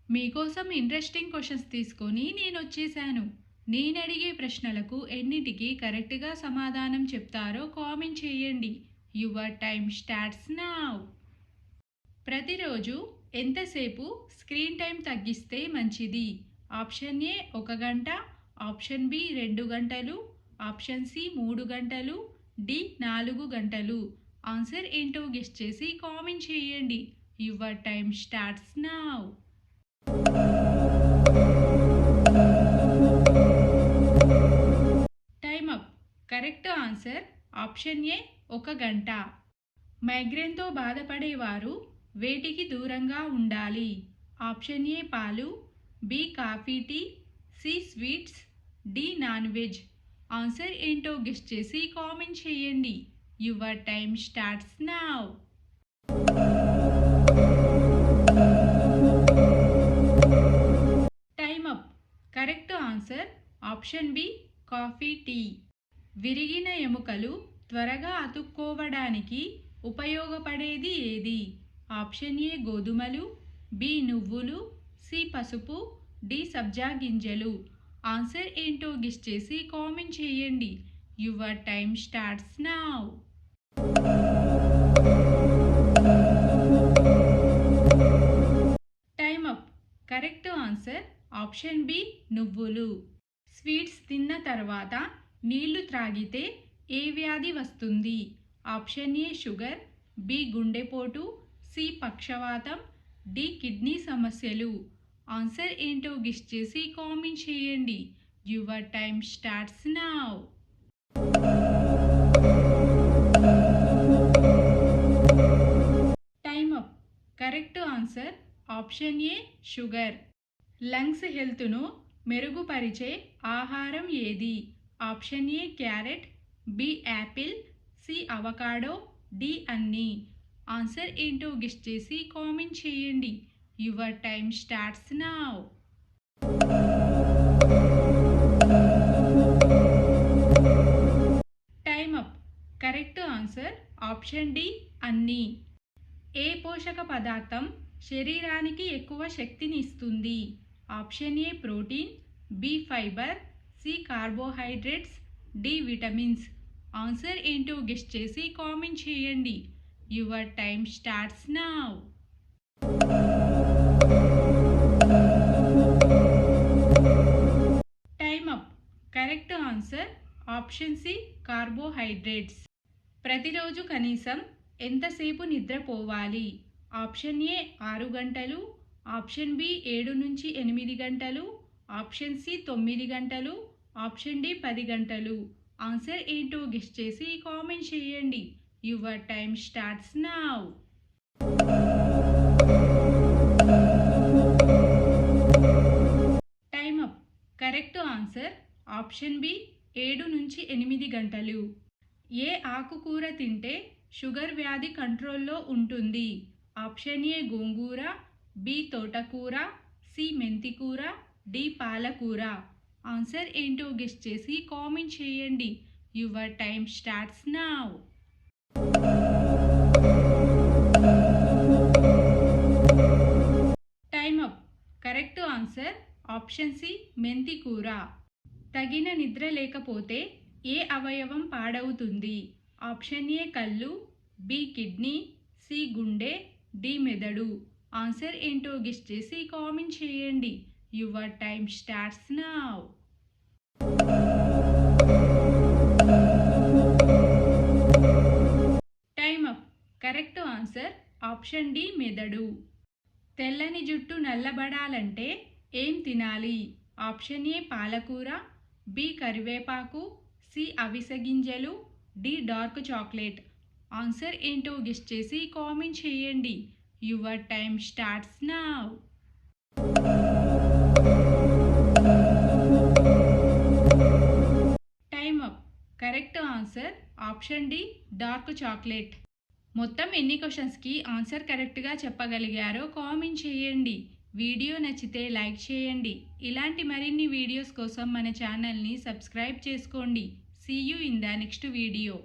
మీకోసం interesting questions తీసుకొని నేనొచ్చేసాను. నేనడిగే ప్రశ్నలకు ఎన్నిటికి కరెక్ట్‌గా సమాధానం చెప్తారో కామెంట్ చేయండి. Your time starts now. ప్రతిరోజు ఎంతసేపు స్క్రీన్ టైం తగ్గిస్తే మంచిది? ఆప్షన్ ఏ 1 గంట, ఆప్షన్ బి 2 గంటలు, ఆప్షన్ సి 3 గంటలు, డి 4 గంటలు. ఆన్సర్ ఏంటో గెస్ చేసి కామెంట్ చేయండి. Your time starts now. Time up. Correct answer option ఏ 1 గంట. మైగ్రేన్తో బాధపడేవారు వేటికి దూరంగా ఉండాలి? ఆప్షన్ ఏ పాలు, B coffee tea, C sweets, D non veg. Answer ఏంటో గెస్ చేసి కామెంట్ చేయండి. Your time starts now. Time up. Correct answer option B coffee tea. విరిగిన ఎముకలు త్వరగా అతుక్కోవడానికి ఉపయోగపడేది ఏది? ఆప్షన్ ఏ గోధుమలు, బి నువ్వులు, సి పసుపు, డి సబ్జా గింజలు. ఆన్సర్ ఏంటో గెస్ చేసి కామెంట్ చేయండి. Your time starts now. Time up. Correct answer option B నువ్వులు. స్వీట్స్ తిన్న తర్వాత నీళ్లు త్రాగితే ఏ వ్యాధి వస్తుంది? ఆప్షన్ ఏ షుగర్, బి గుండెపోటు, సి పక్షవాతం, డి కిడ్నీ సమస్యలు. ఆన్సర్ ఏంటో గెస్ చేసి కామెంట్ చేయండి. Your time starts now. Time up. Correct answer option A sugar. Lungs హెల్త్ను మెరుగుపరిచే ఆహారం ఏది? Option A carrot, B apple, C avocado, D అన్నీ. ఆన్సర్ ఏంటో గెస్ చేసి కామెంట్ చేయండి. Your time starts now. Time up. Correct answer option D అన్నీ. ఏ పోషక పదార్థం శరీరానికి ఎక్కువ శక్తిని ఇస్తుంది? Option A protein, B fibre, C carbohydrates, D vitamins. Answer ఏంటో గెస్ చేసి కామెంట్ చేయండి. Your time starts now. Time up. Correct answer option C carbohydrates. ప్రతిరోజు కనీసం ఎంతసేపు నిద్రపోవాలి? ఆప్షన్ ఏ 6 గంటలు, ఆప్షన్ బి 7 నుంచి 8 గంటలు, ఆప్షన్ సి 9 గంటలు, ఆప్షన్ డి 10 గంటలు. ఆన్సర్ ఏంటో గెస్ చేసి కామెంట్ చేయండి. Your time starts now. Time up. Correct answer option B 7 నుంచి 8 గంటలు. ఏ ఆకుకూర తింటే షుగర్ వ్యాధి కంట్రోల్లో ఉంటుంది? ఆప్షన్ ఏ గోంగూర, బి తోటకూర, సి మెంతికూర, డి పాలకూర. ఆన్సర్ ఏంటో గెస్ చేసి కామెంట్ చేయండి. Your time starts now. Time up. Correct answer option C మెంతికూర. తగిన నిద్ర లేకపోతే ఏ అవయవం పాడవుతుంది? ఆప్షన్ ఏ కళ్ళు, బి కిడ్నీ, సి గుండె, డి మెదడు. ఆన్సర్ ఏంటో గెస్ చేసి కామెంట్ చేయండి. Your time starts now. Time up. Correct answer option D మెదడు. తెల్లని జుట్టు నల్లబడాలంటే ఏం తినాలి? ఆప్షన్ ఏ పాలకూర, బి కరివేపాకు, సి అవిసె గింజలు, డి డార్క్ చాక్లెట్. ఆన్సర్ ఏంటో గెస్ చేసి కామెంట్ చేయండి. Your time starts now. Time up. Correct answer option D dark chocolate. మొత్తం ఎన్ని క్వశ్చన్స్కి ఆన్సర్ కరెక్ట్గా చెప్పగలిగారో కామెంట్ చేయండి. వీడియో నచ్చితే లైక్ చేయండి. ఇలాంటి మరిన్ని వీడియోస్ కోసం మన ఛానల్ని సబ్స్క్రైబ్ చేసుకోండి. See you in the next video.